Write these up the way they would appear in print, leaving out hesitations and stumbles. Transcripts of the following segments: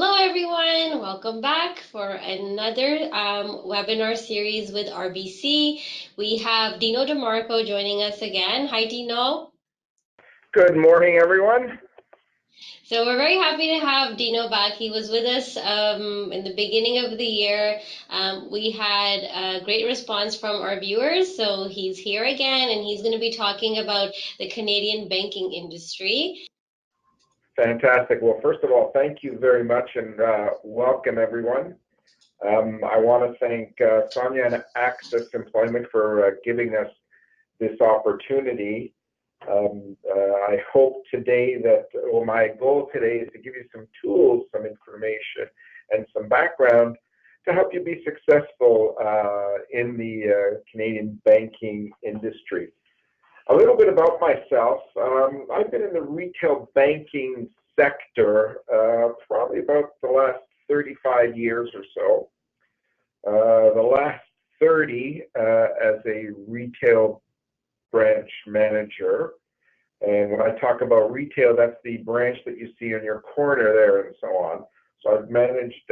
Hello, everyone. Welcome back for another webinar series with RBC. We have Dino DeMarco joining us again. Hi, Dino. Good morning, everyone. So we're very happy to have Dino back. He was with us in the beginning of the year. We had a great response from our viewers, so he's here again, and he's going to be talking about the Canadian banking industry. Fantastic. Well, first of all, thank you very much and welcome, everyone. I want to thank Sonia and ACCESS Employment for giving us this opportunity. I hope today my goal today is to give you some tools, some information, and some background to help you be successful in the Canadian banking industry. A little bit about myself. I've been in the retail banking sector probably about the last 35 years or so. The last 30 as a retail branch manager. And when I talk about retail, that's the branch that you see in your corner there and so on. So I've managed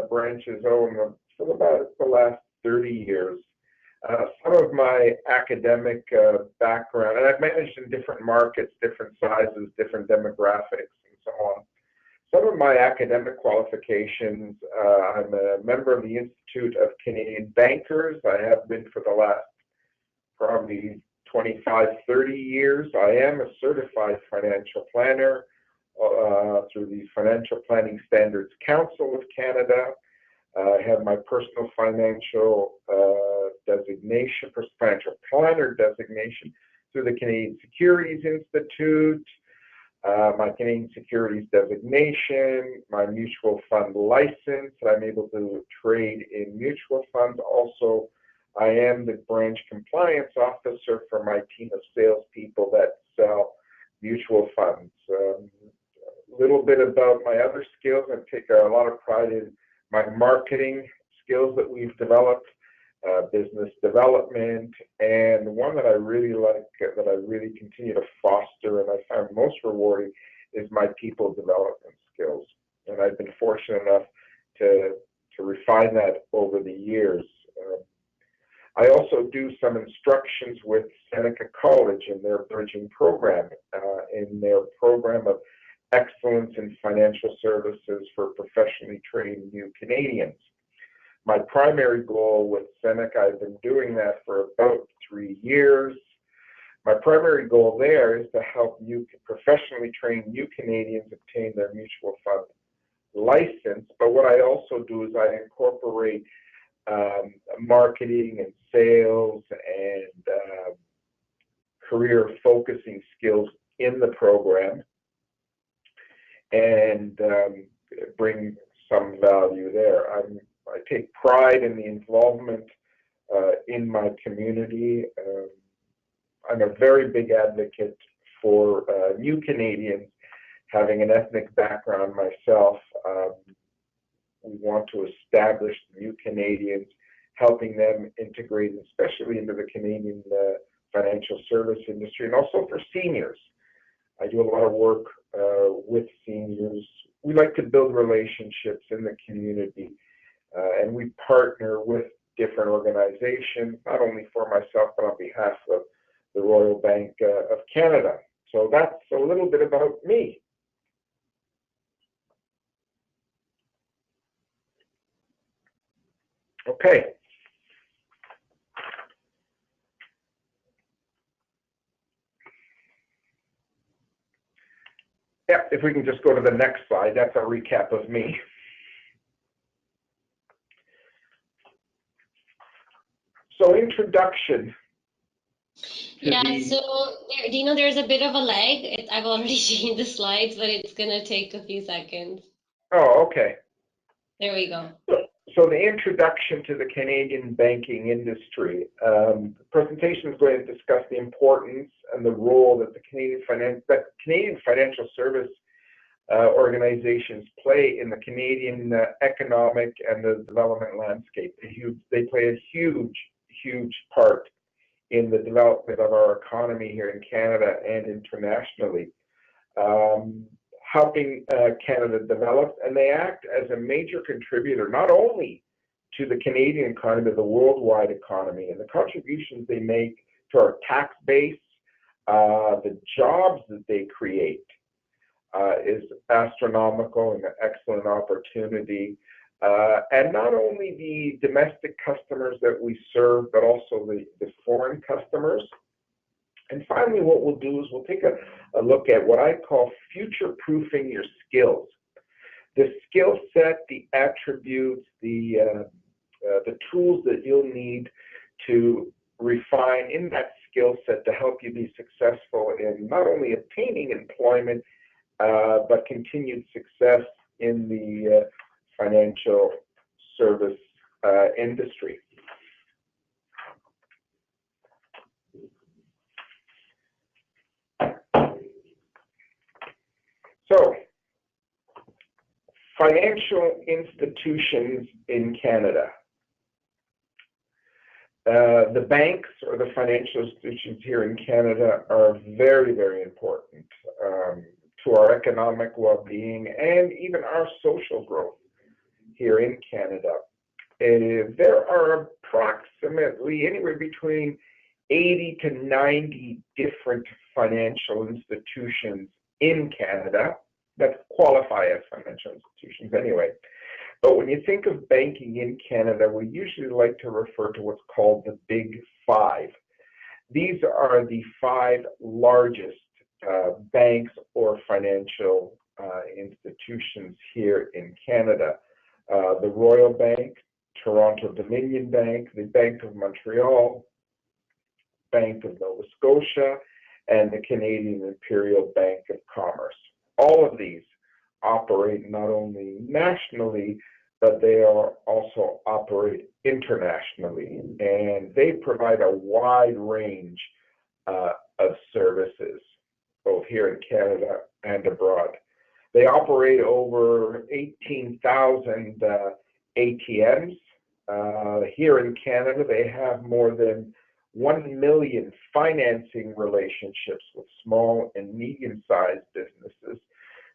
branches for about the last 30 years. Some of my academic background, and I've managed in different markets, different sizes, different demographics, and so on. Some of my academic qualifications, I'm a member of the Institute of Canadian Bankers. I have been for the last probably 25, 30 years. I am a certified financial planner through the Financial Planning Standards Council of Canada. I have my personal financial designation, financial planner designation through the Canadian Securities Institute, my Canadian Securities designation, my mutual fund license. I'm able to trade in mutual funds. Also, I am the branch compliance officer for my team of salespeople that sell mutual funds. A little bit about my other skills. I take a lot of pride in my marketing skills that we've developed, business development, and one that I really like, that I really continue to foster and I find most rewarding is my people development skills. And I've been fortunate enough to refine that over the years. I also do some instructions with Seneca College in their bridging program, in their program of excellence in financial services for professionally trained new Canadians. My primary goal with Seneca, I've been doing that for about 3 years. My primary goal there is to help new professionally trained new Canadians obtain their mutual fund license. But what I also do is I incorporate marketing and sales and career focusing skills in the program and bring some value there. I take pride in the involvement in my community. I'm a very big advocate for new Canadians having an ethnic background myself. We want to establish new Canadians, helping them integrate, especially into the Canadian financial service industry, and also for seniors. I do a lot of work with seniors. We like to build relationships in the community, and we partner with different organizations, not only for myself, but on behalf of the Royal Bank of Canada. So that's a little bit about me. Okay. Yeah, if we can just go to the next slide, that's a recap of me. So introduction. Yeah, so Dino, there's a bit of a lag. I've already changed the slides, but it's going to take a few seconds. Oh, okay. There we go. So the introduction to the Canadian banking industry. The presentation is going to discuss the importance and the role that the Canadian financial service organizations play in the Canadian economic and the development landscape. They play a huge part in the development of our economy here in Canada and internationally. helping Canada develop, and they act as a major contributor not only to the Canadian economy, but the worldwide economy, and the contributions they make to our tax base, the jobs that they create is astronomical and an excellent opportunity. And not only the domestic customers that we serve, but also the foreign customers. And finally, what we'll do is we'll take a look at what I call future-proofing your skills. The skill set, the attributes, the tools that you'll need to refine in that skill set to help you be successful in not only obtaining employment, but continued success in the financial service industry. So, financial institutions in Canada. The banks or the financial institutions here in Canada are very, very important to our economic well-being and even our social growth here in Canada. There are approximately anywhere between 80 to 90 different financial institutions in Canada that qualify as financial institutions anyway. But when you think of banking in Canada, we usually like to refer to what's called the Big Five. These are the 5 largest banks or financial institutions here in Canada. The Royal Bank, Toronto Dominion Bank, the Bank of Montreal, Bank of Nova Scotia, and the Canadian Imperial Bank of Commerce. All of these operate not only nationally, but they also operate internationally, and they provide a wide range of services, both here in Canada and abroad. They operate over 18,000 ATMs. Here in Canada, they have more than 1 million financing relationships with small and medium-sized businesses.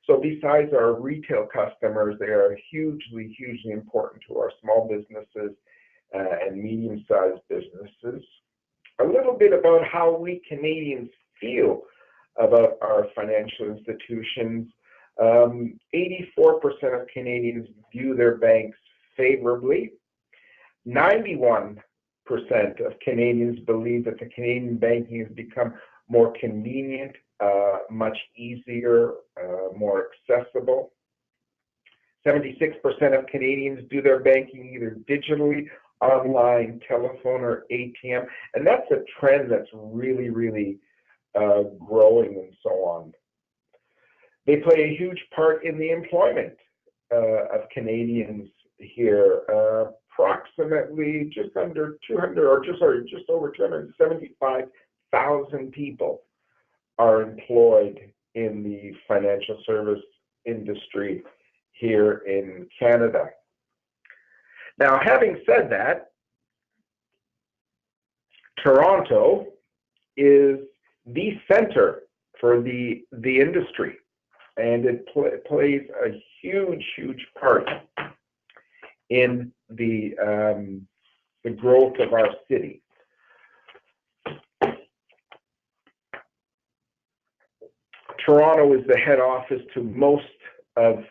So besides our retail customers, they are hugely, hugely important to our small businesses and medium-sized businesses. A little bit about how we Canadians feel about our financial institutions. 84% of Canadians view their banks favorably. 91% of Canadians believe that the Canadian banking has become more convenient, much easier, more accessible. 76% of Canadians do their banking either digitally, online, telephone, or ATM, and that's a trend that's really, really growing and so on. They play a huge part in the employment of Canadians here. Approximately just over 275,000 people are employed in the financial service industry here in Canada. Now, having said that, Toronto is the center for the industry, and it plays a huge, huge part in the growth of our city. Toronto is the head office to most of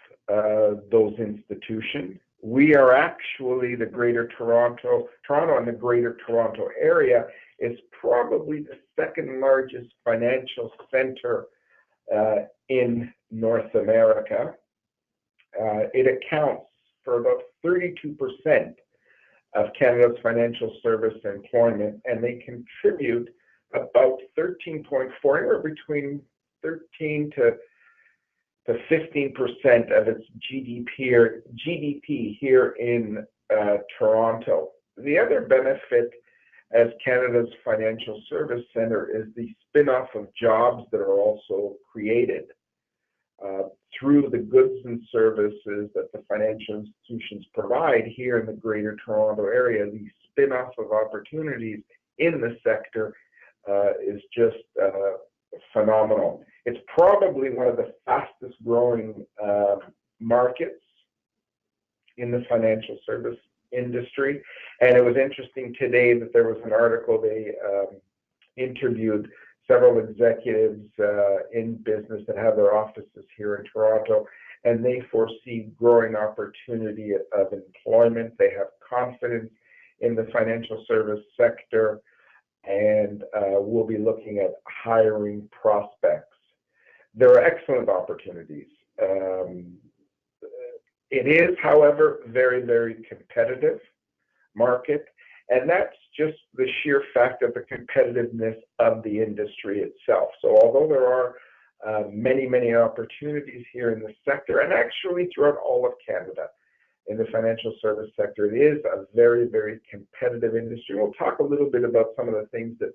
those institutions. We are actually the Greater Toronto and the Greater Toronto area is probably the second largest financial center in North America. It accounts for about 32% of Canada's financial service employment, and they contribute about 13.4, anywhere between 13 to 15% of its GDP here in Toronto. The other benefit as Canada's financial service center is the spin-off of jobs that are also created through the goods and services that the financial institutions provide here in the Greater Toronto area. The spin-off of opportunities in the sector is just phenomenal. It's probably one of the fastest growing markets in the financial service industry. And it was interesting today that there was an article, they interviewed several executives in business that have their offices here in Toronto, and they foresee growing opportunity of employment. They have confidence in the financial service sector, and we'll be looking at hiring prospects. There are excellent opportunities. It is, however, very, very competitive market, and that's just the sheer fact of the competitiveness of the industry itself. So although there are many, many opportunities here in the sector, and actually throughout all of Canada in the financial service sector, it is a very, very competitive industry. We'll talk a little bit about some of the things that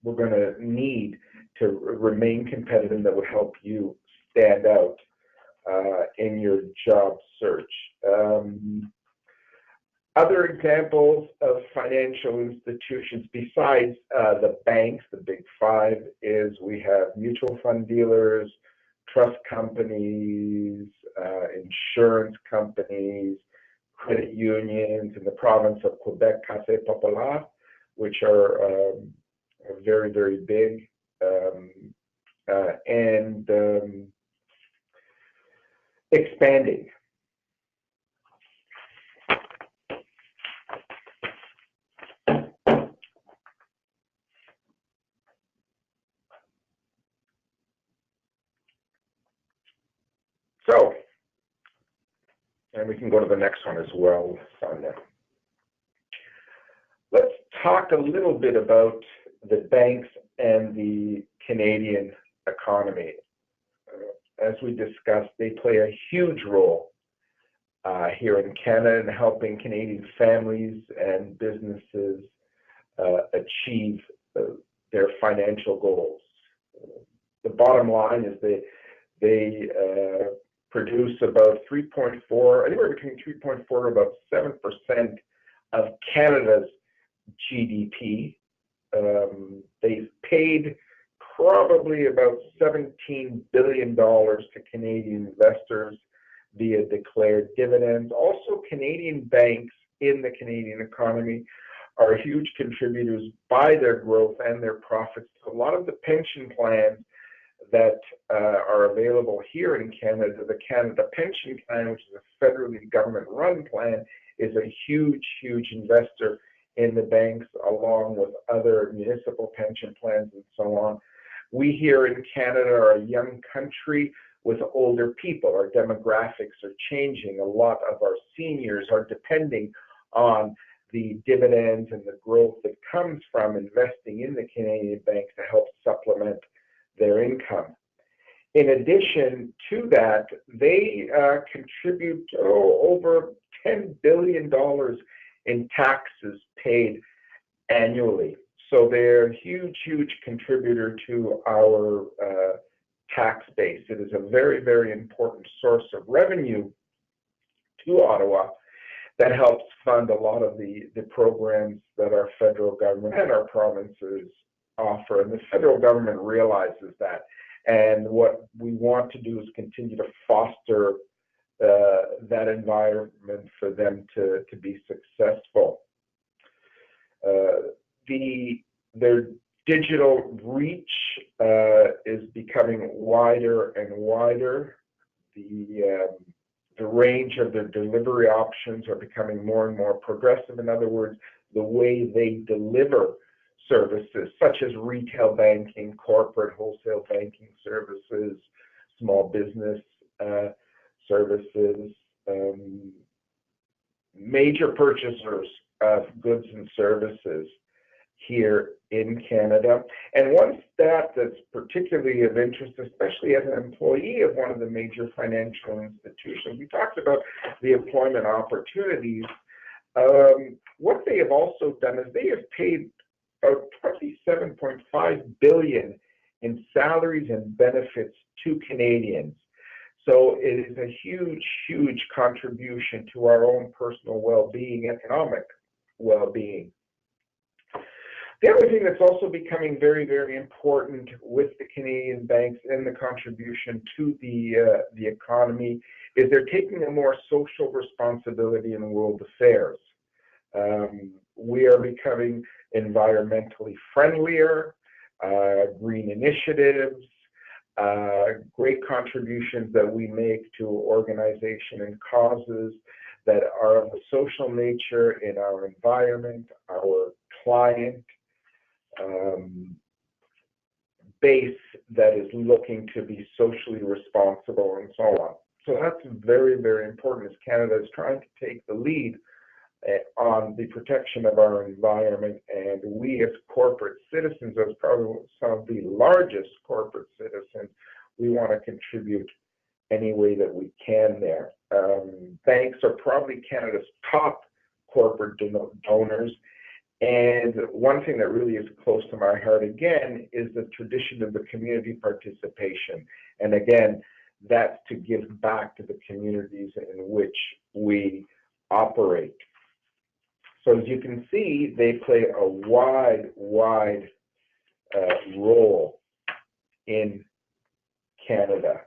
we're going to need to remain competitive that would help you stand out in your job search. Other examples of financial institutions besides the banks, the big five, is we have mutual fund dealers, trust companies, insurance companies, credit unions in the province of Quebec, Caisse Populaire, which are very, very big, and expanding. So, and we can go to the next one as well, Sonia. Let's talk a little bit about the banks and the Canadian economy. As we discussed, they play a huge role here in Canada in helping Canadian families and businesses achieve their financial goals. The bottom line is they produce about 3.4, anywhere between 3.4 to about 7% of Canada's GDP. They've paid probably about $17 billion to Canadian investors via declared dividends. Also, Canadian banks in the Canadian economy are huge contributors by their growth and their profits to a lot of the pension plans that are available here in Canada. The Canada Pension Plan, which is a federally government-run plan, is a huge, huge investor in the banks, along with other municipal pension plans and so on. We here in Canada are a young country with older people. Our demographics are changing. A lot of our seniors are depending on the dividends and the growth that comes from investing in the Canadian banks to help supplement their income. In addition to that, they contribute over $10 billion in taxes paid annually. So they're a huge, huge contributor to our tax base. It is a very, very important source of revenue to Ottawa that helps fund a lot of the programs that our federal government and our provinces offer. And the federal government realizes that. And what we want to do is continue to foster that environment for them to be successful. Their digital reach is becoming wider and wider. The range of their delivery options are becoming more and more progressive. In other words, the way they deliver services, such as retail banking, corporate wholesale banking services, small business services, major purchasers of goods and services here in Canada. And one stat that's particularly of interest, especially as an employee of one of the major financial institutions, we talked about the employment opportunities. What they have also done is they have paid about $27.5 billion in salaries and benefits to Canadians. So it is a huge, huge contribution to our own personal well-being, economic well-being. The other thing that's also becoming very, very important with the Canadian banks and the contribution to the economy is they're taking a more social responsibility in world affairs. We are becoming environmentally friendlier, green initiatives, great contributions that we make to organization and causes that are of a social nature in our environment, our client base that is looking to be socially responsible and so on. So that's very, very important as Canada is trying to take the lead on the protection of our environment, and we as corporate citizens, as probably some of the largest corporate citizens, we want to contribute any way that we can there. Banks are probably Canada's top corporate donors, and one thing that really is close to my heart again is the tradition of the community participation, and again that's to give back to the communities in which we operate. So as you can see, they play a wide role in Canada.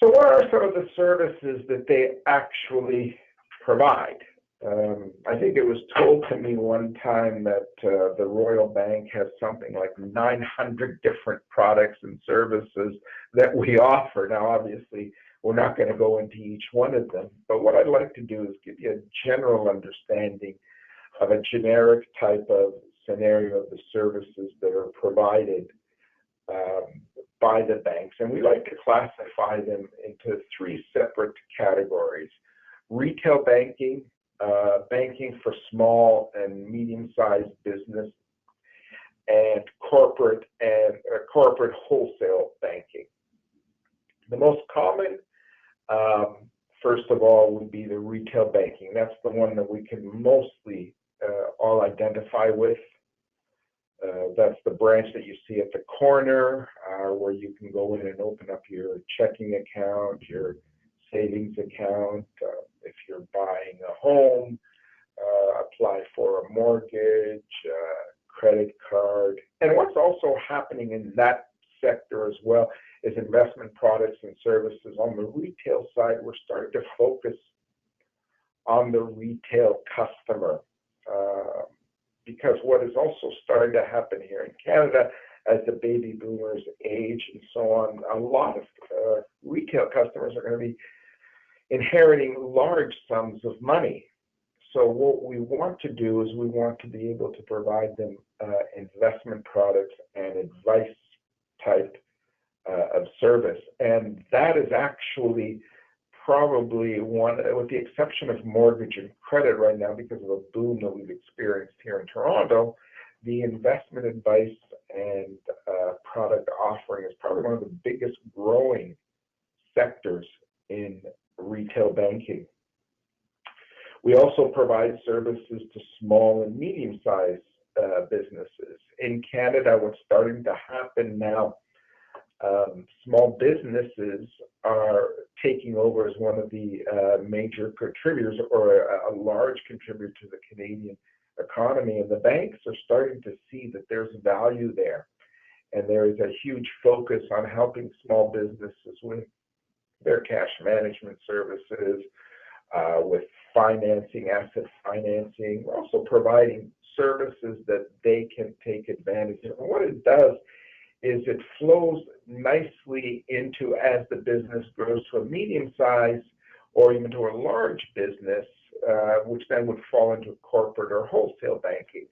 So what are some of the services that they actually provide? I think it was told to me one time that the Royal Bank has something like 900 different products and services that we offer. Now, obviously, we're not going to go into each one of them, but what I'd like to do is give you a general understanding of a generic type of scenario of the services that are provided by the banks. And we like to classify them into three separate categories: retail banking, banking for small and medium-sized business, and corporate wholesale banking. The most common, first of all, would be the retail banking. That's the one that we can mostly all identify with. That's the branch that you see at the corner, where you can go in and open up your checking account, your savings account, if you're buying a home, apply for a mortgage, credit card. And what's also happening in that sector as well is investment products and services. On the retail side, we're starting to focus on the retail customer, because what is also starting to happen here in Canada as the baby boomers age and so on, a lot of retail customers are going to be inheriting large sums of money. So what we want to do is we want to be able to provide them investment products and advice type of service. And that is actually probably one, with the exception of mortgage and credit right now, because of a boom that we've experienced here in Toronto, the investment advice and product offering is probably one of the biggest growing sectors in retail banking. We also provide services to small and medium-sized businesses. In Canada, what's starting to happen now, small businesses are taking over as one of the major contributors, or a large contributor to the Canadian economy, and the banks are starting to see that there's value there, and there is a huge focus on helping small businesses with their cash management services, with financing, asset financing, also providing services that they can take advantage of. And what it does is it flows nicely into, as the business grows to a medium size or even to a large business, which then would fall into corporate or wholesale banking.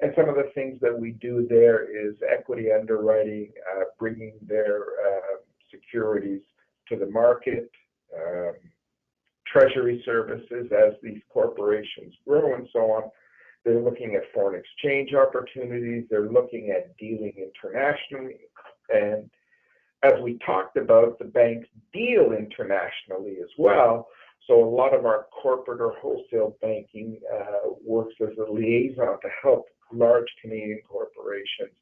And some of the things that we do there is equity underwriting, bringing their securities to the market, treasury services as these corporations grow and so on. They're looking at foreign exchange opportunities. They're looking at dealing internationally. And as we talked about, the banks deal internationally as well. So a lot of our corporate or wholesale banking works as a liaison to help large Canadian corporations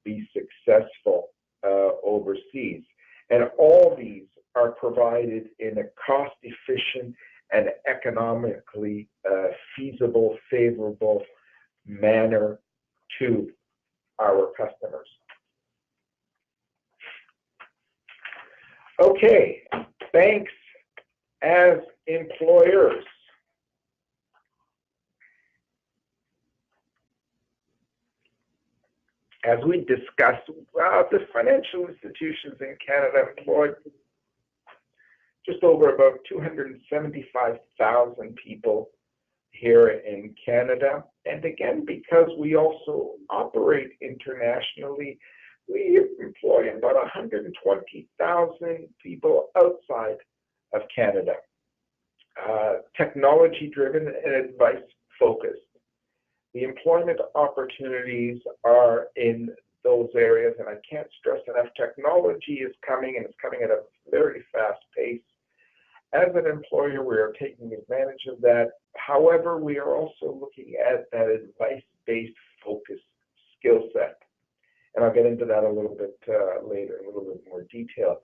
be successful overseas. And all these are provided in a cost-efficient and economically feasible, favorable manner to our customers. Okay, banks as employers. As we discussed, the financial institutions in Canada employ just over about 275,000 people here in Canada. And again, because we also operate internationally, we employ about 120,000 people outside of Canada. Technology-driven and advice-focused. The employment opportunities are in those areas, and I can't stress enough, technology is coming, and it's coming at a very fast pace. As an employer, we are taking advantage of that. However, we are also looking at that advice-based focus skill set. And I'll get into that a little bit later, in a little bit more detail.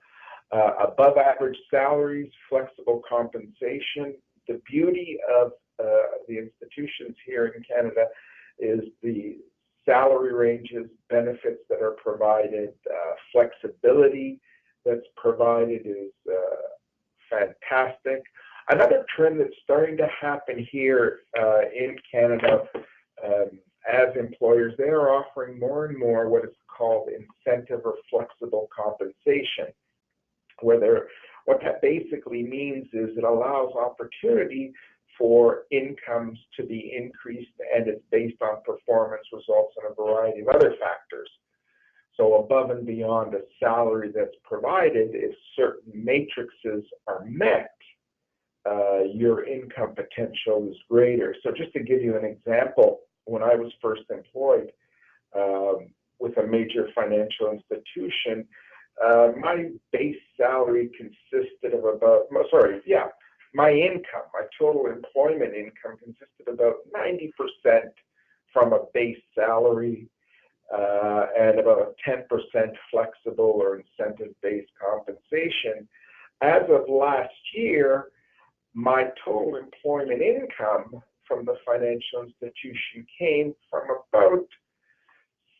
Above average salaries, flexible compensation. The beauty of the institutions here in Canada is the salary ranges, benefits that are provided, flexibility that's provided is fantastic. Another trend that's starting to happen here in Canada as employers, they are offering more and more what is called incentive or flexible compensation, where what that basically means is it allows opportunity for incomes to be increased, and it's based on performance results and a variety of other factors. So above and beyond a salary that's provided, if certain matrices are met, your income potential is greater. So just to give you an example, when I was first employed with a major financial institution, my base salary consisted of my income, my total employment income consisted of about 90% from a base salary and about 10% flexible or incentive-based compensation. As of last year, my total employment income from the financial institution came from about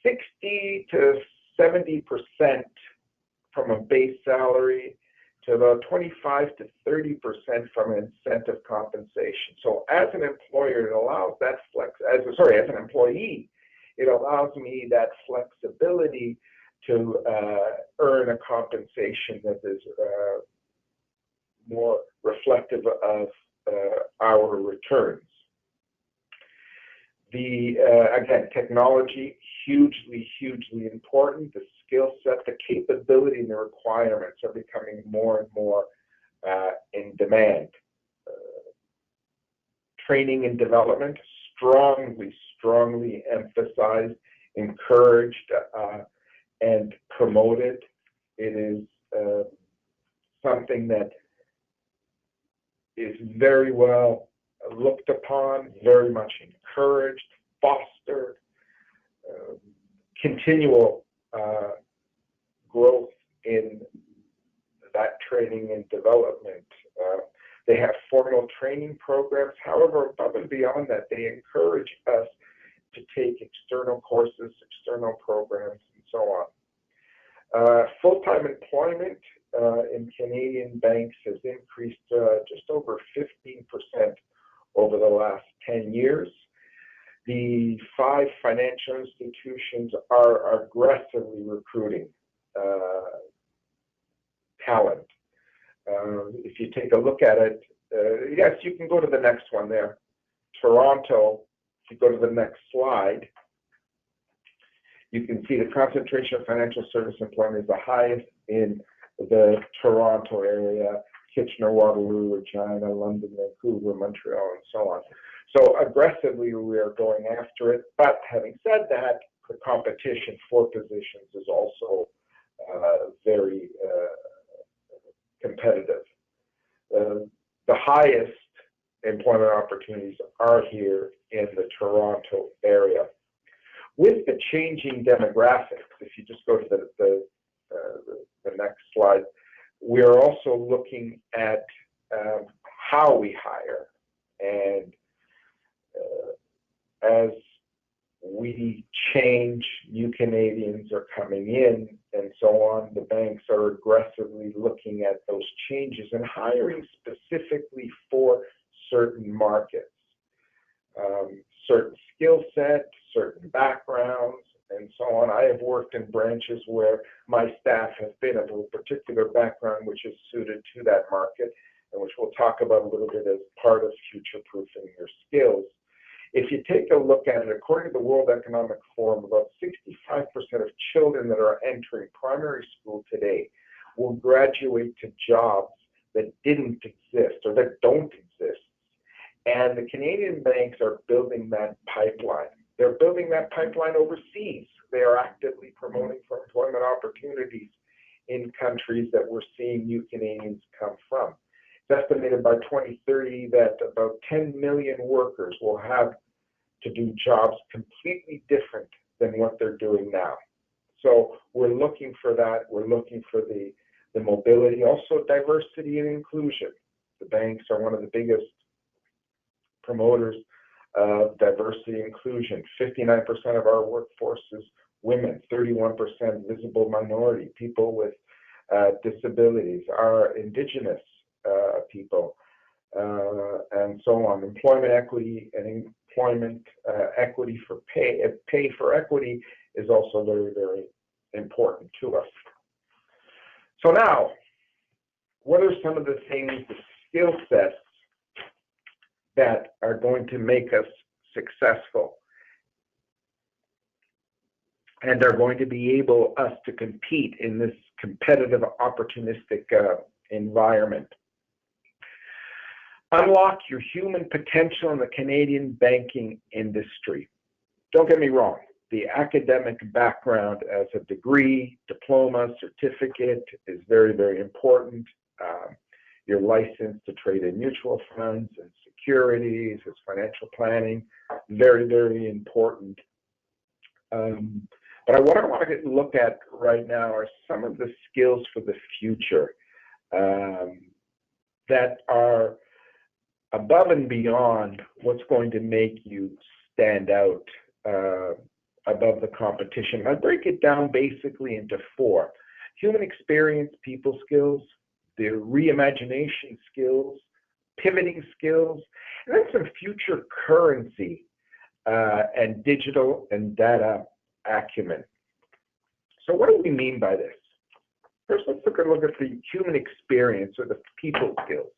60 to 70% from a base salary to about 25 to 30% from an incentive compensation. So as an employer, it allows that as an employee, it allows me that flexibility to earn a compensation that is more reflective of our returns. Again, technology, hugely important. The skill set, the capability, and the requirements are becoming more and more in demand. Training and development, strongly emphasized, encouraged, and promoted. It is something that is very well looked upon, very much encouraged, fostered, continual growth in that training and development. They have formal training programs. However, above and beyond that, they encourage us to take external courses, external programs, and so on. Full-time employment in Canadian banks has increased just over 15% over the last 10 years. The 5 financial institutions are aggressively recruiting talent. If you take a look at it, yes, you can go to the next one there. Toronto, if you go to the next slide, you can see the concentration of financial service employment is the highest in the Toronto area, Kitchener, Waterloo, Regina, London, Vancouver, Montreal, and so on. So aggressively we are going after it, but having said that, the competition for positions is also very competitive. The highest employment opportunities are here in the Toronto area. With the changing demographics, if you just go to the next slide, we are also looking at how we hire. And as we change, new Canadians are coming in and so on, the banks are aggressively looking at those changes and hiring specifically for certain markets, certain skill sets, certain backgrounds, and so on. I have worked in branches where my staff has been of a particular background which is suited to that market, and which we'll talk about a little bit as part of future-proofing your skills. If you take a look at it, according to the World Economic Forum, about 65% of children that are entering primary school today will graduate to jobs that didn't exist or that don't exist. And the Canadian banks are building that pipeline. They're building that pipeline overseas. They are actively promoting for employment opportunities in countries that we're seeing new Canadians come from. It's estimated by 2030 that about 10 million workers will have to do jobs completely different than what they're doing now. So we're looking for that. We're looking for the mobility, also diversity and inclusion. The banks are one of the biggest promoters of diversity and inclusion. 59% of our workforce is women, 31% visible minority, people with disabilities, our Indigenous people, and so on. Employment equity and employment equity for pay for equity is also very, very important to us. So now, what are some of the things, the skill sets that are going to make us successful and are going to be able us to compete in this competitive, opportunistic environment? Unlock your human potential in the Canadian banking industry. Don't get me wrong, the academic background as a degree, diploma, certificate is very, very important. Your license to trade in mutual funds and securities, as financial planning, very, very important. But what I want to look at right now are some of the skills for the future that are above and beyond what's going to make you stand out above the competition. I break it down basically into four: human experience, people skills, the reimagination skills, pivoting skills, and then some future currency and digital and data acumen. So what do we mean by this? First, let's look at the human experience or the people skills.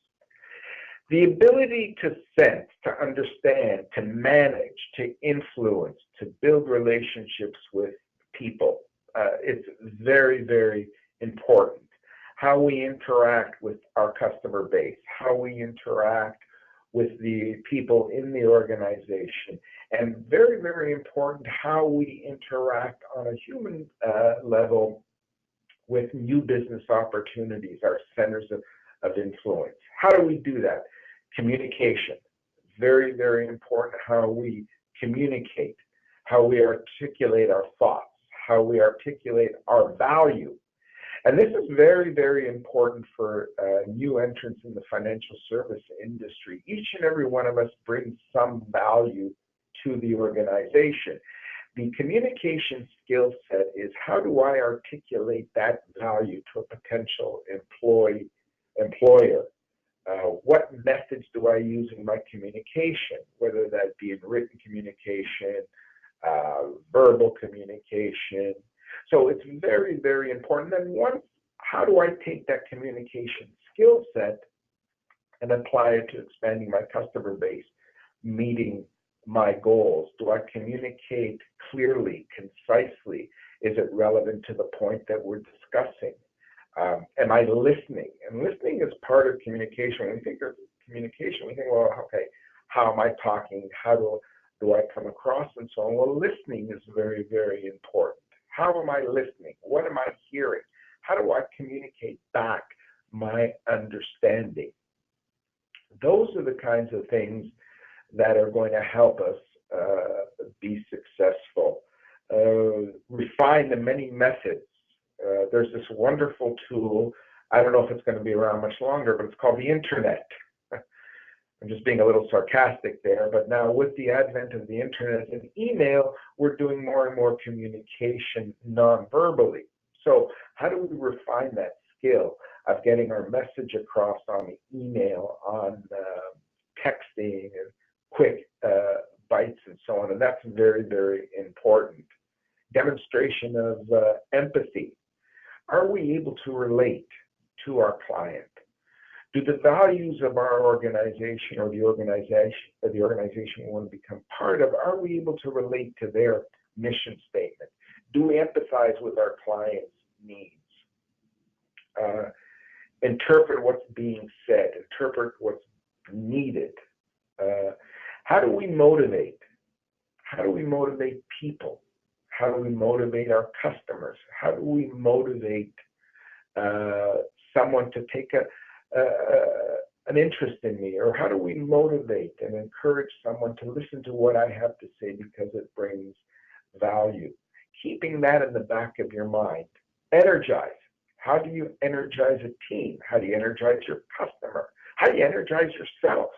The ability to sense, to understand, to manage, to influence, to build relationships with people. It's very, very important. How we interact with our customer base, how we interact with the people in the organization, and very, very important, how we interact on a human level with new business opportunities, our centers of influence. How do we do that? Communication, very, very important, how we communicate, how we articulate our thoughts, how we articulate our value. And this is very, very important for new entrants in the financial service industry. Each and every one of us brings some value to the organization. The communication skill set is, how do I articulate that value to a potential employer? What methods do I use in my communication, whether that be in written communication, verbal communication? So it's very, very important. And how do I take that communication skill set and apply it to expanding my customer base, meeting my goals? Do I communicate clearly, concisely? Is it relevant to the point that we're discussing? Am I listening? And listening is part of communication. When we think of communication, we think, well, okay, how am I talking? How do I come across and so on? Well, listening is very, very important. How am I listening? What am I hearing? How do I communicate back my understanding? Those are the kinds of things that are going to help us be successful. Refine the many methods. There's this wonderful tool. I don't know if it's going to be around much longer, but it's called the internet. I'm just being a little sarcastic there, but now with the advent of the internet and email, we're doing more and more communication non-verbally. So how do we refine that skill of getting our message across on the email, on texting, and quick bites and so on? And that's very, very important. Demonstration of empathy. Are we able to relate to our client? Do the values of our organization or the organization we want to become part of, are we able to relate to their mission statement? Do we empathize with our clients' needs? Interpret what's being said, interpret what's needed. How do we motivate? How do we motivate people? How do we motivate our customers? How do we motivate someone to take an interest in me? Or how do we motivate and encourage someone to listen to what I have to say because it brings value? Keeping that in the back of your mind. Energize. How do you energize a team? How do you energize your customer? How do you energize yourself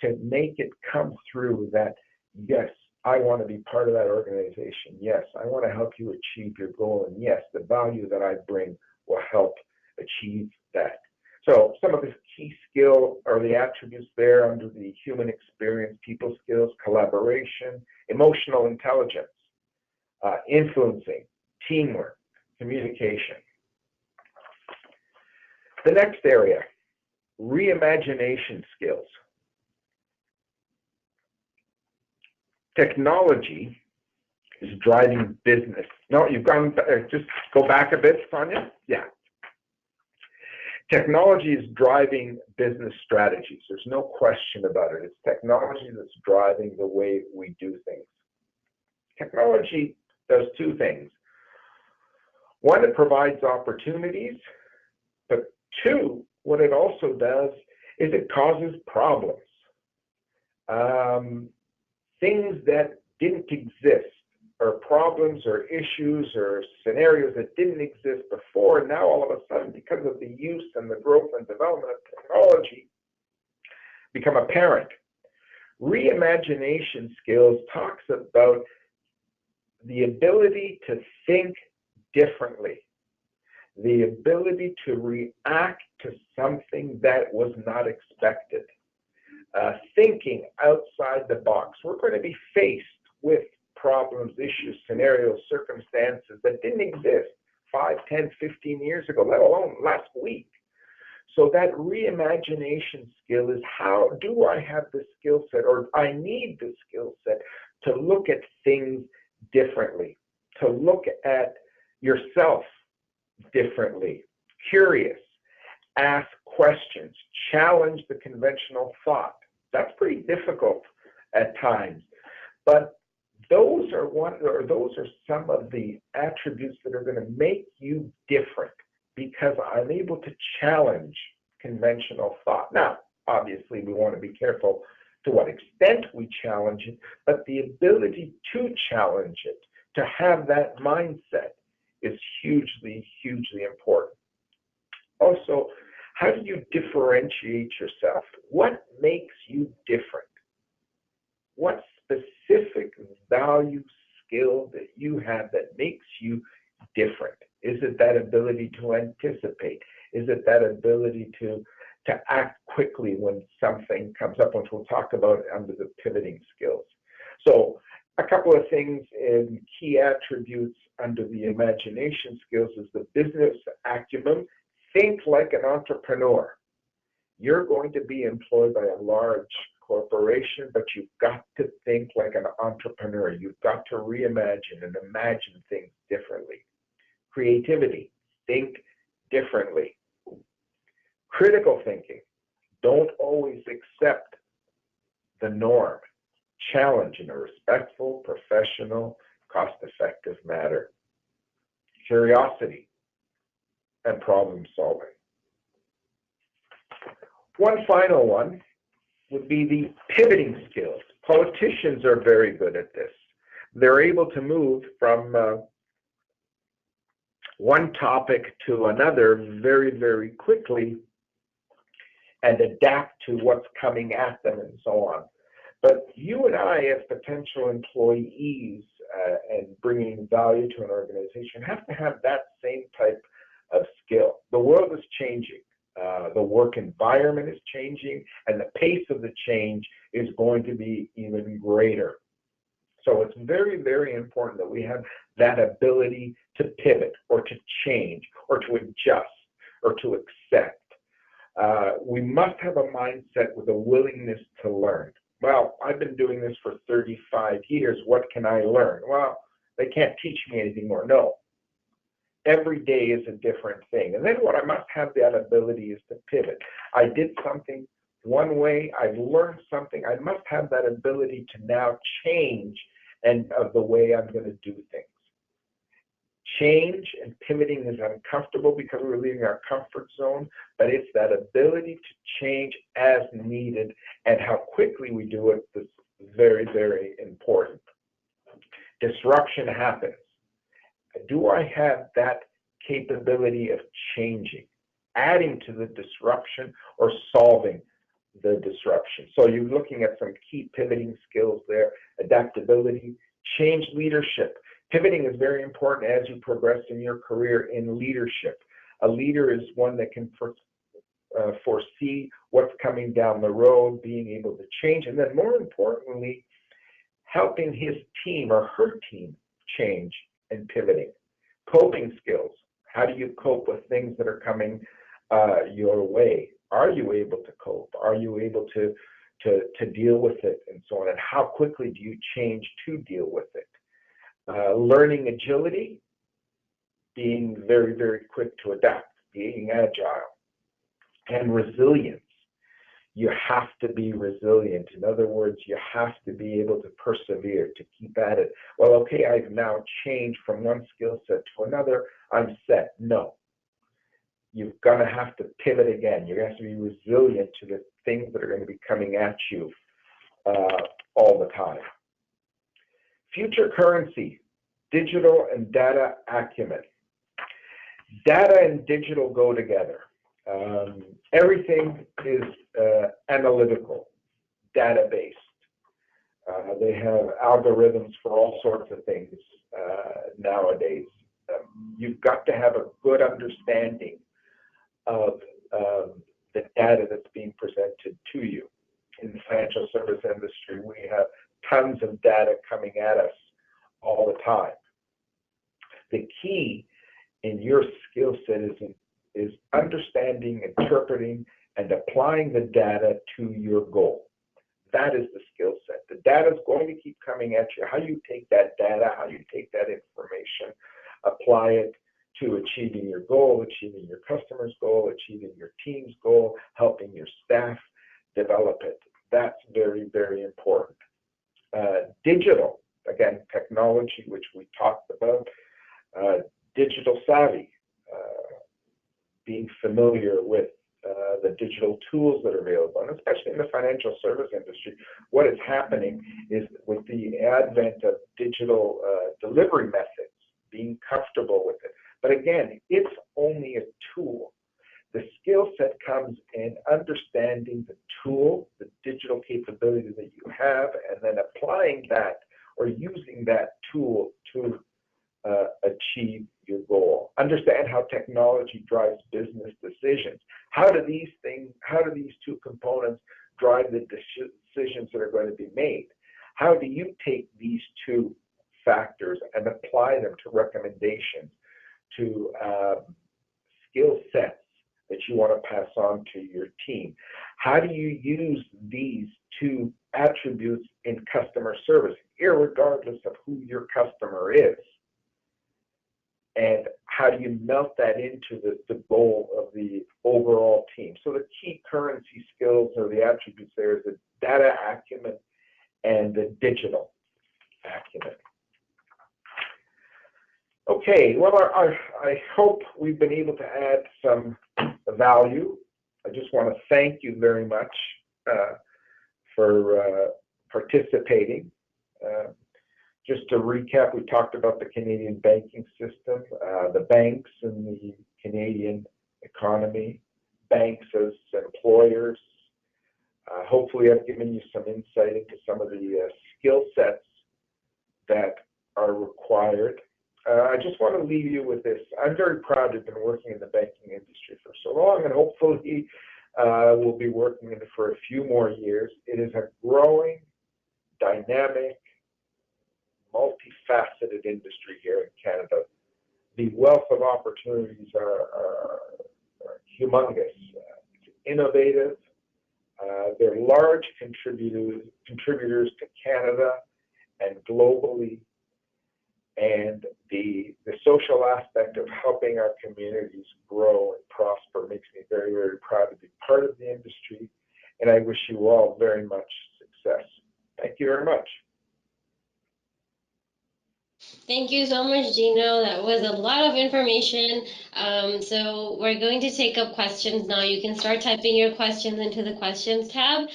to make it come through that, yes, I want to be part of that organization. Yes, I want to help you achieve your goal. And yes, the value that I bring will help achieve that. So some of the key skill or the attributes there under the human experience, people skills, collaboration, emotional intelligence, influencing, teamwork, communication. The next area, reimagination skills. Technology is driving business. No, you've gone, just go back a bit, Sonia. Yeah. Technology is driving business strategies. There's no question about it. It's technology that's driving the way we do things. Technology does two things. One, it provides opportunities, but two, what it also does is it causes problems. Things that didn't exist, or problems or issues or scenarios that didn't exist before, now all of a sudden, because of the use and the growth and development of technology, become apparent. Reimagination skills talks about the ability to think differently, the ability to react to something that was not expected. Thinking outside the box. We're going to be faced with problems, issues, scenarios, circumstances that didn't exist 5, 10, 15 years ago, let alone last week. So that reimagination skill is, how do I have the skill set, or I need the skill set to look at things differently, to look at yourself differently, curious, ask questions, challenge the conventional thought. That's pretty difficult at times, but those are some of the attributes that are going to make you different, because I'm able to challenge conventional thought. Now, obviously, we want to be careful to what extent we challenge it, but the ability to challenge it, to have that mindset, is hugely, hugely important. Also, how do you differentiate yourself? What makes you different? What specific value skill that you have that makes you different? Is it that ability to anticipate? Is it that ability to act quickly when something comes up, which we'll talk about under the pivoting skills? So a couple of things in key attributes under the imagination skills is the business acumen. Think like an entrepreneur. You're going to be employed by a large corporation, but you've got to think like an entrepreneur. You've got to reimagine and imagine things differently. Creativity, think differently. Critical thinking, don't always accept the norm. Challenge in a respectful, professional, cost-effective manner. Curiosity and problem solving. One final one would be the pivoting skills. Politicians are very good at this. They're able to move from one topic to another very, very quickly and adapt to what's coming at them and so on. But you and I, as potential employees and bringing value to an organization, have to have that same type of skill. The world is changing. The work environment is changing, and the pace of the change is going to be even greater. So it's very, very important that we have that ability to pivot or to change or to adjust or to accept. We must have a mindset with a willingness to learn. Well, I've been doing this for 35 years. What can I learn? Well, they can't teach me anything more. No. Every day is a different thing. And then what I must have that ability is to pivot. I did something one way. I've learned something. I must have that ability to now change and of the way I'm going to do things. Change and pivoting is uncomfortable because we're leaving our comfort zone, but it's that ability to change as needed, and how quickly we do it is very, very important. Disruption happens. Do I have that capability of changing, adding to the disruption, or solving the disruption? So you're looking at some key pivoting skills there: adaptability, change leadership. Pivoting is very important as you progress in your career in leadership. A leader is one that can foresee what's coming down the road, being able to change, and then more importantly, helping his team or her team change and pivoting. Coping skills. How do you cope with things that are coming your way? Are you able to cope? Are you able to deal with it and so on? And how quickly do you change to deal with it? Learning agility, being very, very quick to adapt, being agile, and resilience. You have to be resilient. In other words, you have to be able to persevere, to keep at it. Well, okay, I've now changed from one skill set to another. I'm set. No. You're going to have to pivot again. You have to be resilient to the things that are going to be coming at you all the time. Future currency, digital and data acumen. Data and digital go together. Everything is analytical, data-based. They have algorithms for all sorts of things nowadays. You've got to have a good understanding of the data that's being presented to you. In the financial service industry, we have tons of data coming at us all the time. The key in your skill set is understanding, interpreting, and applying the data to your goal. That is the skill set. The data is going to keep coming at you. How you take that data, how you take that information, apply it to achieving your goal, achieving your customer's goal, achieving your team's goal, helping your staff develop it. That's very, very important. Digital, again, technology, which we talked about, digital savvy, being familiar with the digital tools that are available, and especially in the financial service industry, what is happening is with the advent of digital delivery methods, being comfortable with it. But again, it's only a tool. The skill set comes in understanding the tool, the digital capability that you have, and then applying that or using that tool to achieve your goal. Understand how technology drives business decisions. How do these two components drive the decisions that are going to be made? How do you take these two factors and apply them to recommendations, to skill sets that you want to pass on to your team? How do you use these two attributes in customer service, irregardless of who your customer is? And how do you melt that into the goal of the overall team? So the key currency skills or the attributes there is the data acumen and the digital acumen. Okay, well, I hope we've been able to add some value. I just want to thank you very much for participating. Just to recap, we talked about the Canadian banking system, the banks and the Canadian economy, banks as employers. Hopefully I've given you some insight into some of the skill sets that are required. I just want to leave you with this. I'm very proud to have been working in the banking industry for so long, and hopefully we'll be working in it for a few more years. It is a growing, dynamic, multifaceted industry here in Canada. The wealth of opportunities are humongous. It's innovative. They're large contributors to Canada and globally. And the social aspect of helping our communities grow and prosper makes me very, very proud to be part of the industry. And I wish you all very much success. Thank you very much. Thank you so much, Gino. That was a lot of information. So we're going to take up questions now. You can start typing your questions into the questions tab.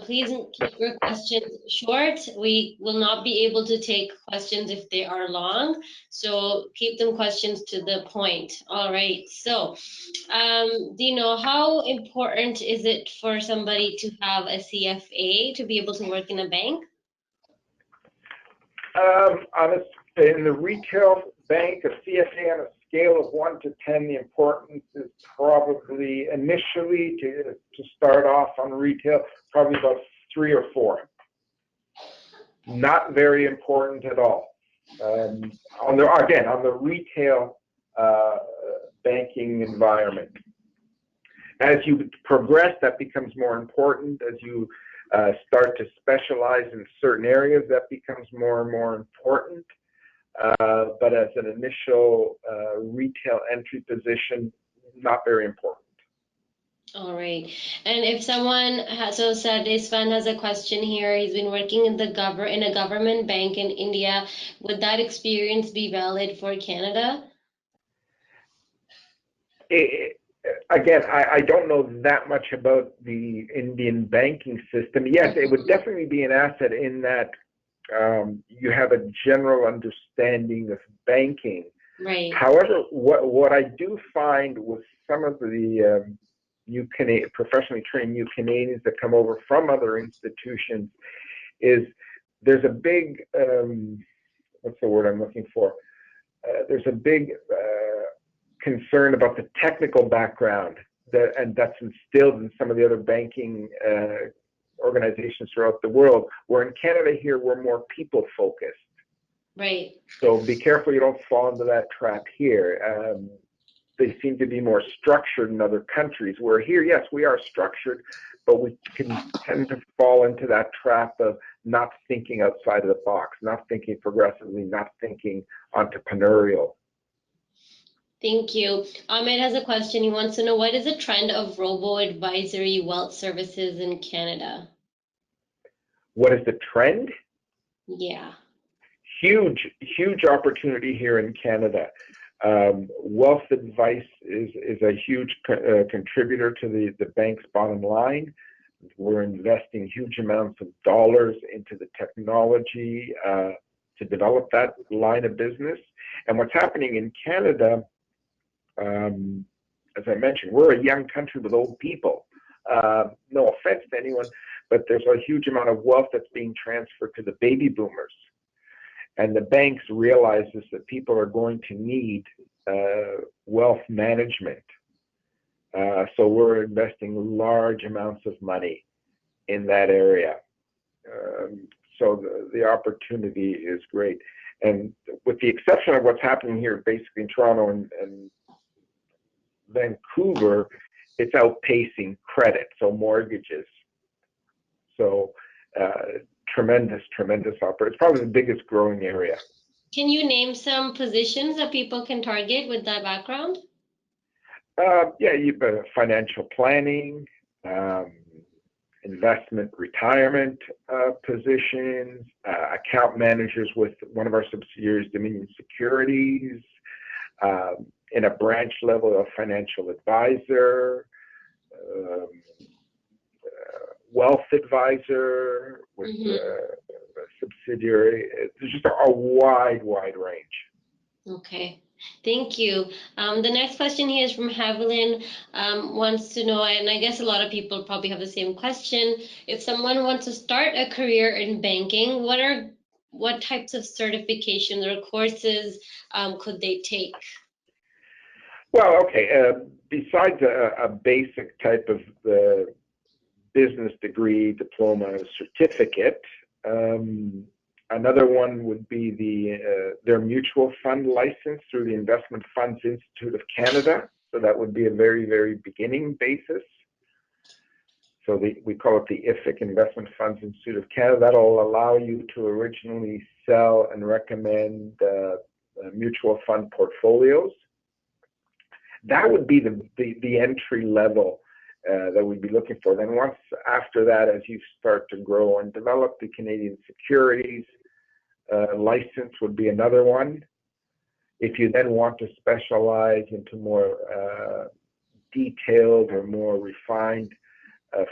Please keep your questions short. We will not be able to take questions if they are long. So keep them questions to the point. All right. So, Dino, how important is it for somebody to have a CFA to be able to work in a bank? In the retail bank, a CFA on a scale of 1 to 10, the importance is probably initially to start off on retail, probably about 3 or 4. Not very important at all. On the retail banking environment. As you progress, that becomes more important. As you start to specialize in certain areas, that becomes more and more important. But as an initial retail entry position, not very important. All right. And if someone has, so Svan has a question here. He's been working in a government bank in India. Would that experience be valid for Canada? Again, I don't know that much about the Indian banking system. Yes, it would definitely be an asset in that you have a general understanding of banking. Right. However, what I do find with some of the professionally trained new Canadians that come over from other institutions is there's a big, what's the word I'm looking for? There's a big concern about the technical background and that's instilled in some of the other banking organizations throughout the world, where in Canada here, we're more people focused. Right. So be careful you don't fall into that trap here. They seem to be more structured in other countries, where here, yes, we are structured, but we can tend to fall into that trap of not thinking outside of the box, not thinking progressively, not thinking entrepreneurial. Thank you. Ahmed has a question. He wants to know, what is the trend of Robo advisory wealth services in Canada? What is the trend? Yeah. Huge opportunity here in Canada. Wealth advice is a huge contributor to the bank's bottom line. We're investing huge amounts of dollars into the technology to develop that line of business. And what's happening in Canada, as I mentioned, we're a young country with old people. No offense to anyone, but there's a huge amount of wealth that's being transferred to the baby boomers. And the banks realizes that people are going to need wealth management. So we're investing large amounts of money in that area. So the opportunity is great. And with the exception of what's happening here, basically in Toronto and Vancouver, it's outpacing credit, so mortgages. So tremendous opportunity. It's probably the biggest growing area. Can you name some positions that people can target with that background? Yeah, you've got financial planning, investment, retirement positions, account managers with one of our subsidiaries, Dominion Securities, in a branch level, a financial advisor, wealth advisor with a subsidiary. There's just a wide range. Okay. Thank you. The next question here is from Haviland. Wants to know, and I guess a lot of people probably have the same question. If someone wants to start a career in banking, what types of certifications or courses could they take? Well, okay. Besides a basic type of business degree, diploma, certificate, another one would be their mutual fund license through the Investment Funds Institute of Canada. So that would be a very, very beginning basis. So we call it the IFIC, Investment Funds Institute of Canada. That'll allow you to originally sell and recommend mutual fund portfolios. That would be the entry level that we'd be looking for. Then once after that, as you start to grow and develop, the Canadian securities license would be another one. If you then want to specialize into more detailed or more refined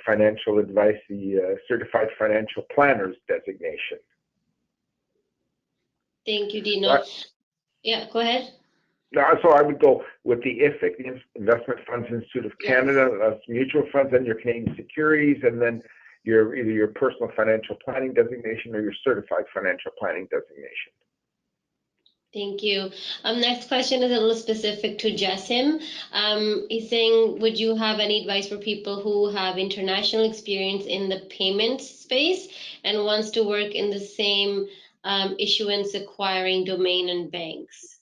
financial advice, the Certified Financial Planners designation. Thank you, Dino. Yeah, go ahead. So I would go with the IFIC, the Investment Funds Institute of Canada. Yes. That's mutual funds, then your Canadian securities, and then either your personal financial planning designation or your certified financial planning designation. Thank you. Next question is a little specific to Jessim. He's saying, would you have any advice for people who have international experience in the payments space and wants to work in the same issuance acquiring domain and banks?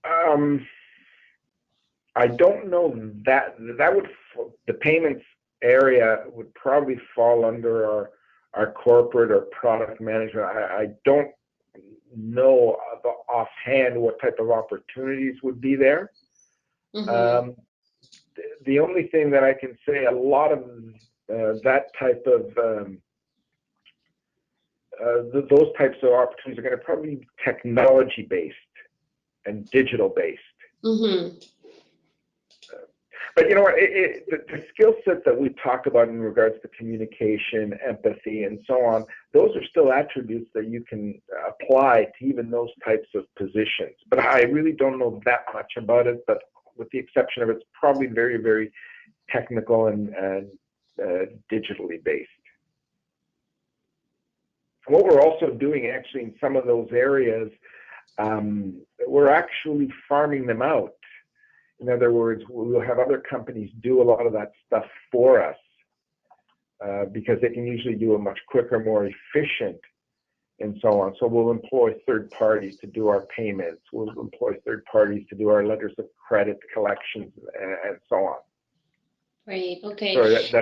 I don't know that would, the payments area would probably fall under our corporate or product management. I don't know offhand what type of opportunities would be there. Mm-hmm. The only thing that I can say, a lot of that type of those types of opportunities are going to probably be technology based and digital based. Mm-hmm. But you know what, the skill set that we talk about in regards to communication, empathy, and so on, those are still attributes that you can apply to even those types of positions. But I really don't know that much about it, but with the exception of it's probably very, very technical and digitally based. What we're also doing actually in some of those areas, we're actually farming them out. In other words, we'll have other companies do a lot of that stuff for us because they can usually do it much quicker, more efficient, and so on. So we'll employ third parties to do our payments. We'll employ third parties to do our letters of credit collections and so on. Right. Okay. So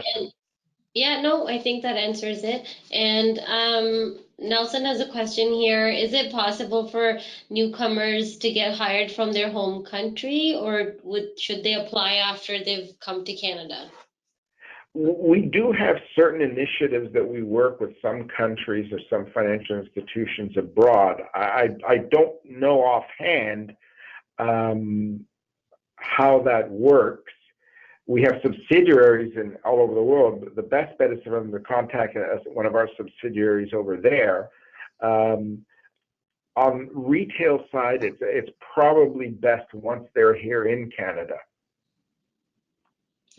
yeah, no, I think that answers it. And Nelson has a question here. Is it possible for newcomers to get hired from their home country, or should they apply after they've come to Canada? We do have certain initiatives that we work with some countries or some financial institutions abroad. I don't know offhand how that works. We have subsidiaries all over the world. The best bet is for them to contact us, one of our subsidiaries over there. On retail side, it's probably best once they're here in Canada.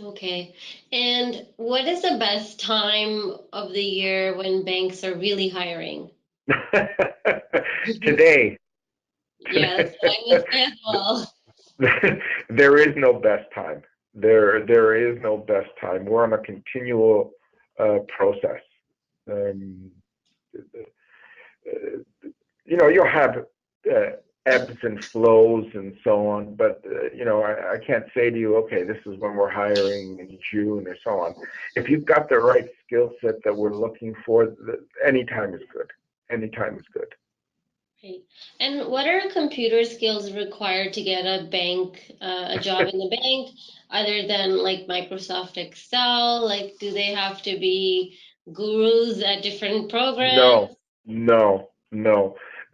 Okay. And what is the best time of the year when banks are really hiring? Today. Yeah, that's what I would say as well. There is no best time. There is no best time. We're on a continual process. You know, you'll have ebbs and flows and so on, but you know, I can't say to you, okay, this is when we're hiring in June or so on. If you've got the right skill set that we're looking for, any time is good. Any time is good. Right. And what are computer skills required to get a job in the bank, other than like Microsoft Excel? Like, do they have to be gurus at different programs? No.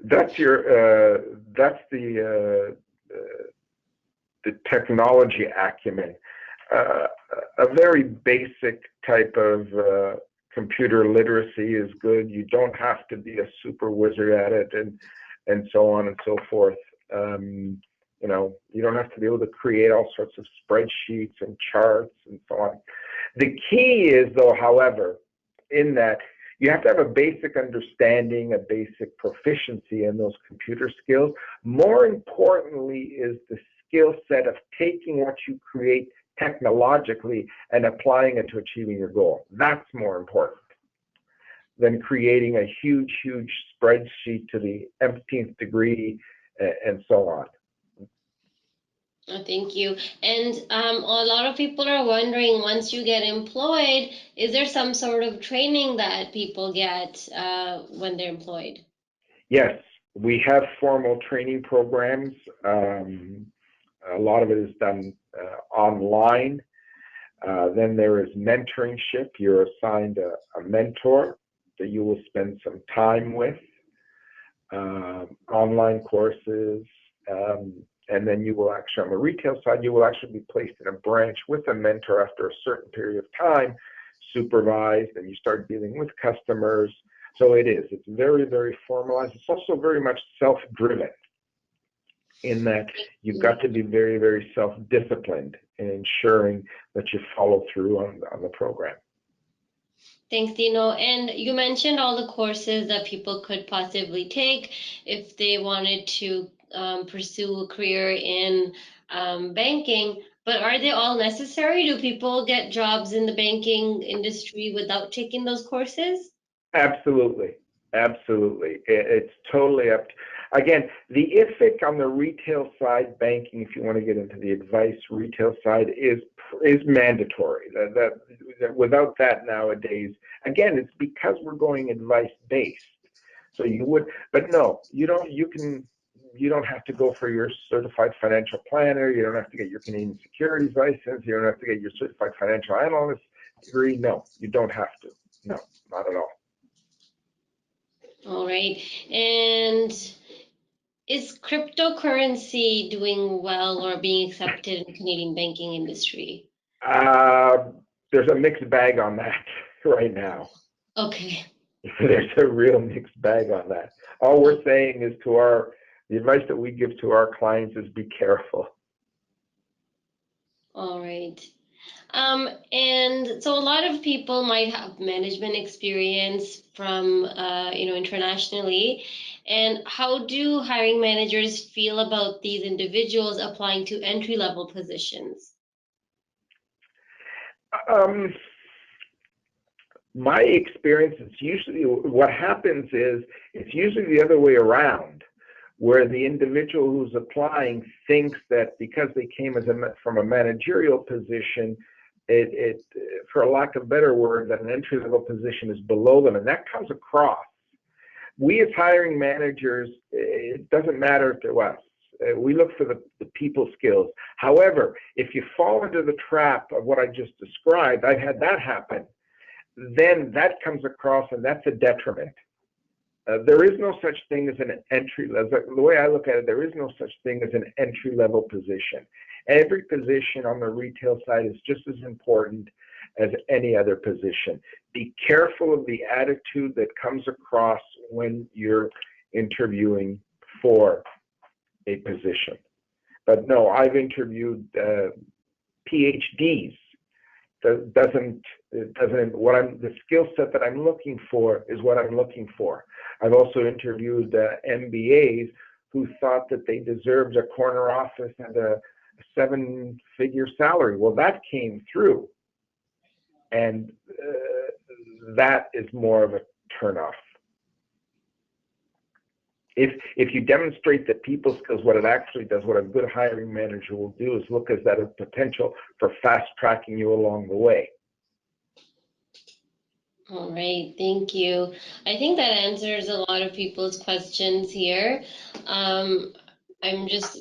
That's the technology acumen. A very basic type of computer literacy is good. You don't have to be a super wizard at it, and so on and so forth. You don't have to be able to create all sorts of spreadsheets and charts and so on. The key is, though, however, in that you have to have a basic understanding, a basic proficiency in those computer skills. More importantly is the skill set of taking what you create technologically and applying it to achieving your goal. That's more important than creating a huge, huge spreadsheet to the umpteenth degree and so on. Oh, thank you. And a lot of people are wondering, once you get employed, is there some sort of training that people get when they're employed? Yes, we have formal training programs. A lot of it is done online. Then there is mentorship. You're assigned a mentor that you will spend some time with, online courses, and then you will actually, on the retail side, you will actually be placed in a branch with a mentor after a certain period of time, supervised, and you start dealing with customers. So it's very, very formalized. It's also very much self-driven in that you've got to be very, very self-disciplined in ensuring that you follow through on the program. Thanks, Dino. And you mentioned all the courses that people could possibly take if they wanted to pursue a career in banking, but are they all necessary? Do people get jobs in the banking industry without taking those courses? Absolutely. Absolutely. It's totally up to, again, the IFIC on the retail side, banking, if you want to get into the advice retail side, is mandatory. That without that nowadays, again, it's because we're going advice based. So you would, but no, you don't have to go for your certified financial planner. You don't have to get your Canadian securities license. You don't have to get your certified financial analyst degree. No, you don't have to. No, not at all. All right. And is cryptocurrency doing well or being accepted in the Canadian banking industry? There's a mixed bag on that right now. Okay. There's a real mixed bag on that. All we're saying is the advice that we give to our clients is be careful. All right. And so a lot of people might have management experience from, internationally. And how do hiring managers feel about these individuals applying to entry-level positions? My experience is usually what happens is it's usually the other way around, where the individual who's applying thinks that because they came from a managerial position, it for a lack of a better word, that an entry-level position is below them, and that comes across. We as hiring managers, it doesn't matter to us. We look for the people skills. However, if you fall into the trap of what I just described, I've had that happen, then that comes across, and that's a detriment. There is no such thing as an entry level. The way I look at it, there is no such thing as an entry level position. Every position on the retail side is just as important as any other position. Be careful of the attitude that comes across when you're interviewing for a position. But no, I've interviewed PhDs. The skill set that I'm looking for is what I'm looking for. I've also interviewed MBAs who thought that they deserved a corner office and a 7-figure salary. Well, that came through, and that is more of a turnoff. If you demonstrate that people skills, what it actually does, what a good hiring manager will do is look at that as potential for fast tracking you along the way. All right, thank you. I think that answers a lot of people's questions here.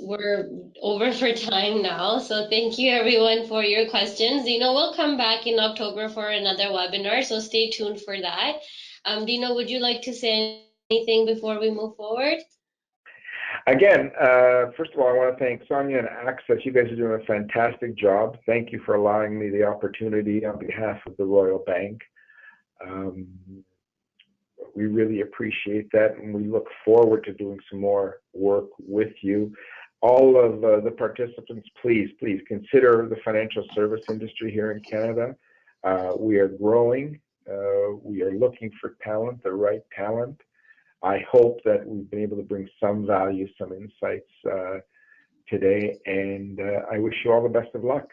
We're over for time now, so thank you everyone for your questions. Dino will come back in October for another webinar, so stay tuned for that. Dino, would you like to say anything before we move forward? Again, first of all, I want to thank Sonia and ACCESS. You guys are doing a fantastic job. Thank you for allowing me the opportunity on behalf of the Royal Bank. We really appreciate that, and we look forward to doing some more work with you. All of the participants, please consider the financial service industry here in Canada. We are growing. We are looking for talent, the right talent. I hope that we've been able to bring some value, some insights today, and I wish you all the best of luck.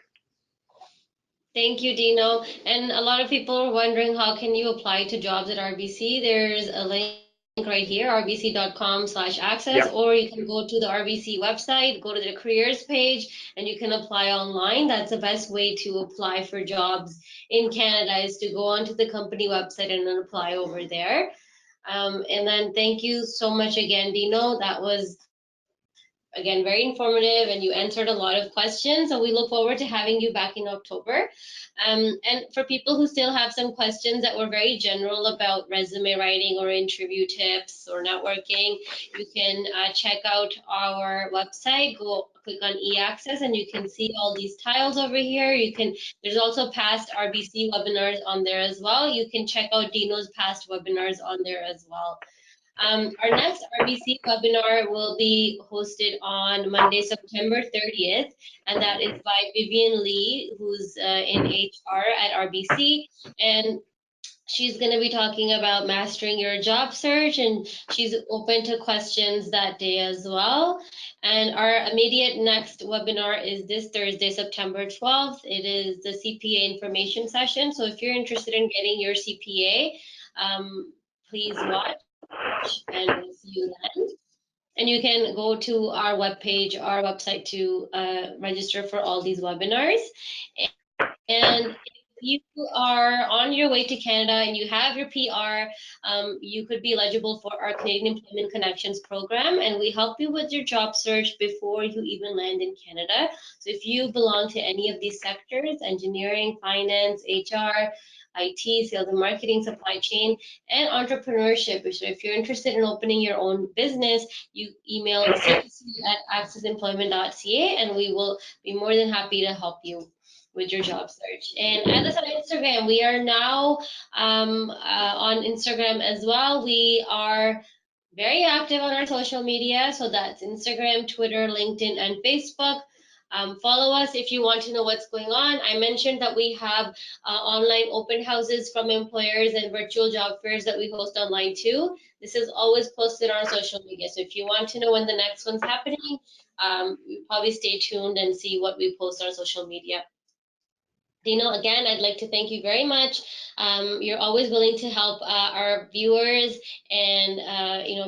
Thank you, Dino. And a lot of people are wondering, how can you apply to jobs at RBC? There's a link right here, rbc.com/access, Yep. or you can go to the RBC website, go to the careers page, and you can apply online. That's the best way to apply for jobs in Canada, is to go onto the company website and then apply over there. And then thank you so much again, Dino. That was, again, very informative, and you answered a lot of questions. So we look forward to having you back in October. And for people who still have some questions that were very general about resume writing or interview tips or networking, you can check out our website. Go click on eAccess, and you can see all these tiles over here. There's also past RBC webinars on there as well. You can check out Dino's past webinars on there as well. Our next RBC webinar will be hosted on Monday, September 30th, and that is by Vivian Lee, who's in HR at RBC, and she's going to be talking about mastering your job search, and she's open to questions that day as well. And our immediate next webinar is this Thursday, September 12th. It is the CPA information session. So if you're interested in getting your CPA, please watch, and we'll see you then. And you can go to our webpage, our website, to register for all these webinars. And if you are on your way to Canada and you have your PR, you could be eligible for our Canadian Employment Connections program, and we help you with your job search before you even land in Canada. So if you belong to any of these sectors, engineering, finance, HR, IT, sales and marketing, supply chain, and entrepreneurship. So if you're interested in opening your own business, you email cpc@accessemployment.ca, and we will be more than happy to help you with your job search. And add us on Instagram. We are now on Instagram as well. We are very active on our social media. So that's Instagram, Twitter, LinkedIn, and Facebook. Follow us if you want to know what's going on. I mentioned that we have online open houses from employers and virtual job fairs that we host online too. This is always posted on social media. So if you want to know when the next one's happening, probably stay tuned and see what we post on social media. Dino, again, I'd like to thank you very much. You're always willing to help our viewers and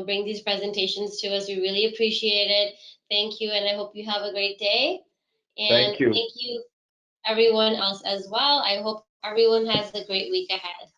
bring these presentations to us. We really appreciate it. Thank you, and I hope you have a great day. And Thank you. thank you, everyone else as well. I hope everyone has a great week ahead.